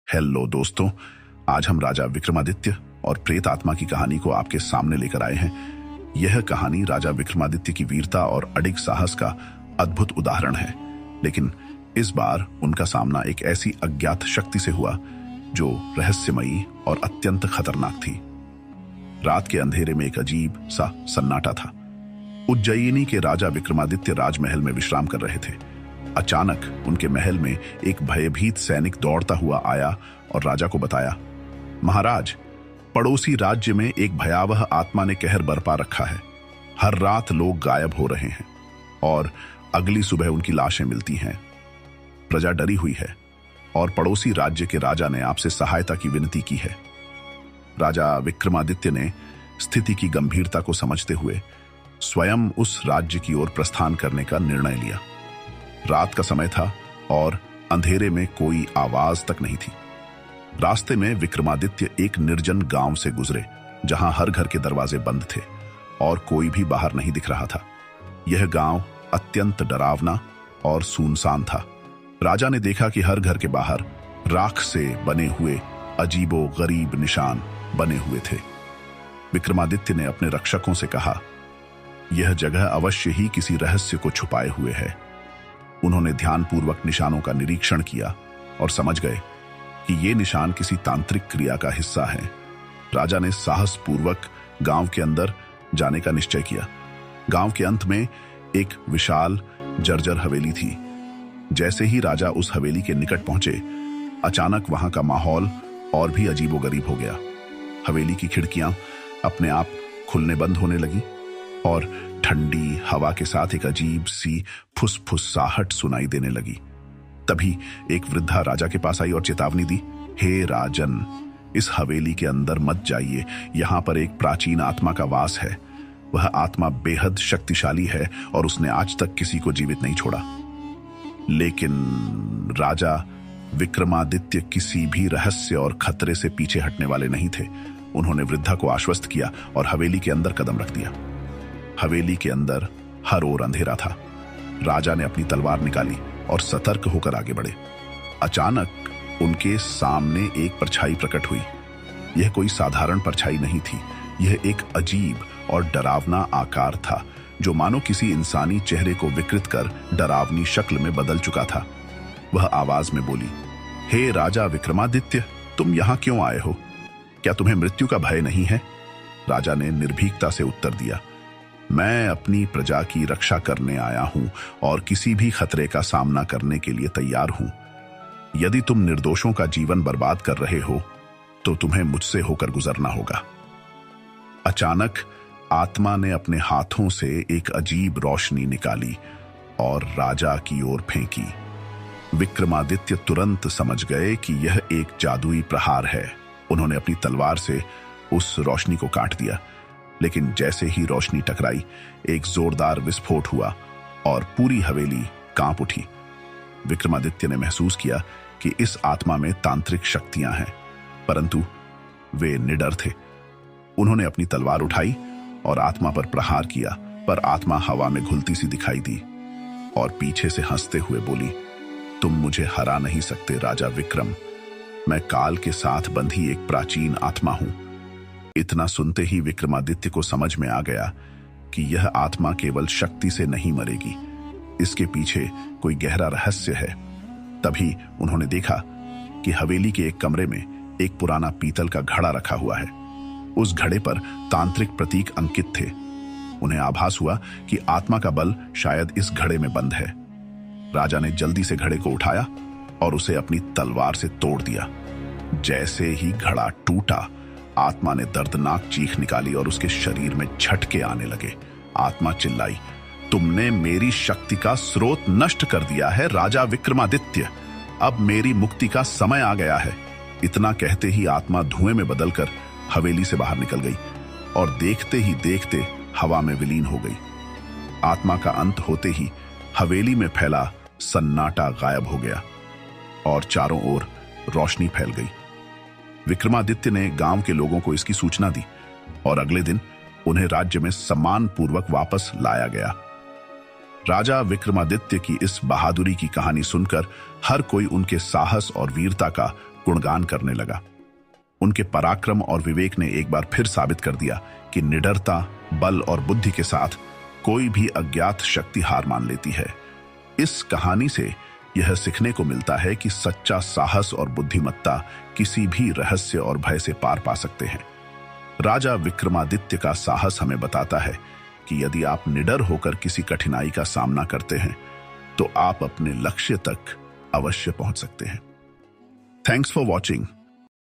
Hello दोस्तों, आज हम राजा विक्रमादित्य और प्रेत आत्मा की कहानी को आपके सामने लेकर आए हैं। यह कहानी राजा विक्रमादित्य की वीरता और अडिग साहस का अद्भुत उदाहरण है, लेकिन इस बार उनका सामना एक ऐसी अज्ञात शक्ति से हुआ जो रहस्यमयी और अत्यंत खतरनाक थी। रात के अंधेरे में एक अजीब सा सन्नाटा था। उज्जयिनी के राजा विक्रमादित्य राजमहल में विश्राम कर रहे थे। अचानक उनके महल में एक भयभीत सैनिक दौड़ता हुआ आया और राजा को बताया, महाराज, पड़ोसी राज्य में एक भयावह आत्मा ने कहर बरपा रखा है। हर रात लोग गायब हो रहे हैं और अगली सुबह उनकी लाशें मिलती हैं। प्रजा डरी हुई है और पड़ोसी राज्य के राजा ने आपसे सहायता की विनती की है। राजा विक्रमादित्य ने स्थिति की गंभीरता को समझते हुए स्वयं उस राज्य की ओर प्रस्थान करने का निर्णय लिया। रात का समय था और अंधेरे में कोई आवाज तक नहीं थी। रास्ते में विक्रमादित्य एक निर्जन गांव से गुजरे, जहां हर घर के दरवाजे बंद थे और कोई भी बाहर नहीं दिख रहा था। यह गांव अत्यंत डरावना और सुनसान था। राजा ने देखा कि हर घर के बाहर राख से बने हुए अजीबो गरीब निशान बने हुए थे। विक्रमादित्य ने अपने रक्षकों से कहा, यह जगह अवश्य ही किसी रहस्य को छुपाए हुए है। उन्होंने ध्यानपूर्वक निशानों का निरीक्षण किया और समझ गए कि ये निशान किसी तांत्रिक क्रिया का हिस्सा है। राजा ने साहसपूर्वक गांव के अंदर जाने का निश्चय किया। गांव के अंत में एक विशाल जर्जर हवेली थी। जैसे ही राजा उस हवेली के निकट पहुंचे, अचानक वहां का माहौल और भी अजीबोगरीब हो गया। हवेली की खिड़कियां अपने आप खुलने बंद होने लगी और ठंडी हवा के साथ एक अजीब सी फुसफुसाहट सुनाई देने लगी। तभी एक वृद्धा राजा के पास आई और चेतावनी दी, हे राजन, इस हवेली के अंदर मत जाइए। यहां पर एक प्राचीन आत्मा का वास है। वह आत्मा बेहद शक्तिशाली है और उसने आज तक किसी को जीवित नहीं छोड़ा। लेकिन राजा विक्रमादित्य किसी भी रहस्य और खतरे से पीछे हटने वाले नहीं थे। उन्होंने वृद्धा को आश्वस्त किया और हवेली के अंदर कदम रख दिया। हवेली के अंदर हर ओर अंधेरा था। राजा ने अपनी तलवार निकाली और सतर्क होकर आगे बढ़े। अचानक उनके सामने एक परछाई प्रकट हुई। यह कोई साधारण परछाई नहीं थी। यह एक अजीब और डरावना आकार था, जो मानो किसी इंसानी चेहरे को विकृत कर डरावनी शक्ल में बदल चुका था। वह आवाज में बोली, हे राजा विक्रमादित्य, तुम यहां क्यों आए हो? क्या तुम्हें मृत्यु का भय नहीं है? राजा ने निर्भीकता से उत्तर दिया, मैं अपनी प्रजा की रक्षा करने आया हूं और किसी भी खतरे का सामना करने के लिए तैयार हूं। यदि तुम निर्दोषों का जीवन बर्बाद कर रहे हो तो तुम्हें मुझसे होकर गुजरना होगा। अचानक आत्मा ने अपने हाथों से एक अजीब रोशनी निकाली और राजा की ओर फेंकी। विक्रमादित्य तुरंत समझ गए कि यह एक जादुई प्रहार है। उन्होंने अपनी तलवार से उस रोशनी को काट दिया, लेकिन जैसे ही रोशनी टकराई, एक जोरदार विस्फोट हुआ और पूरी हवेली कांप उठी। विक्रमादित्य ने महसूस किया कि इस आत्मा में तांत्रिक शक्तियां हैं, परंतु वे निडर थे। उन्होंने अपनी तलवार उठाई और आत्मा पर प्रहार किया, पर आत्मा हवा में घुलती सी दिखाई दी और पीछे से हंसते हुए बोली, तुम मुझे हरा नहीं सकते राजा विक्रम। मैं काल के साथ बंधी एक प्राचीन आत्मा हूं। इतना सुनते ही विक्रमादित्य को समझ में आ गया कि यह आत्मा केवल शक्ति से नहीं मरेगी, इसके पीछे कोई गहरा रहस्य है। तभी उन्होंने देखा कि हवेली के एक कमरे में एक पुराना पीतल का घड़ा रखा हुआ है। उस घड़े पर तांत्रिक प्रतीक अंकित थे। उन्हें आभास हुआ कि आत्मा का बल शायद इस घड़े में बंद है। राजा ने जल्दी से घड़े को उठाया और उसे अपनी तलवार से तोड़ दिया। जैसे ही घड़ा टूटा, आत्मा ने दर्दनाक चीख निकाली और उसके शरीर में झटके आने लगे। आत्मा चिल्लाई, तुमने मेरी शक्ति का स्रोत नष्ट कर दिया है राजा विक्रमादित्य। अब मेरी मुक्ति का समय आ गया है। इतना कहते ही आत्मा धुएं में बदलकर हवेली से बाहर निकल गई और देखते ही देखते हवा में विलीन हो गई। आत्मा का अंत होते ही हवेली में फैला सन्नाटा गायब हो गया और चारों ओर रोशनी फैल गई। विक्रमादित्य ने गांव के लोगों को इसकी सूचना दी और अगले दिन उन्हें राज्य में सम्मानपूर्वक वापस लाया गया। राजा विक्रमादित्य की इस बहादुरी की कहानी सुनकर हर कोई उनके साहस और वीरता का गुणगान करने लगा। उनके पराक्रम और विवेक ने एक बार फिर साबित कर दिया कि निडरता, बल और बुद्धि के साथ कोई भी अज्ञात शक्ति हार मान लेती है। इस कहानी से यह सीखने को मिलता है कि सच्चा साहस और बुद्धिमत्ता किसी भी रहस्य और भय से पार पा सकते हैं। राजा विक्रमादित्य का साहस हमें बताता है कि यदि आप निडर होकर किसी कठिनाई का सामना करते हैं तो आप अपने लक्ष्य तक अवश्य पहुंच सकते हैं। Thanks for watching.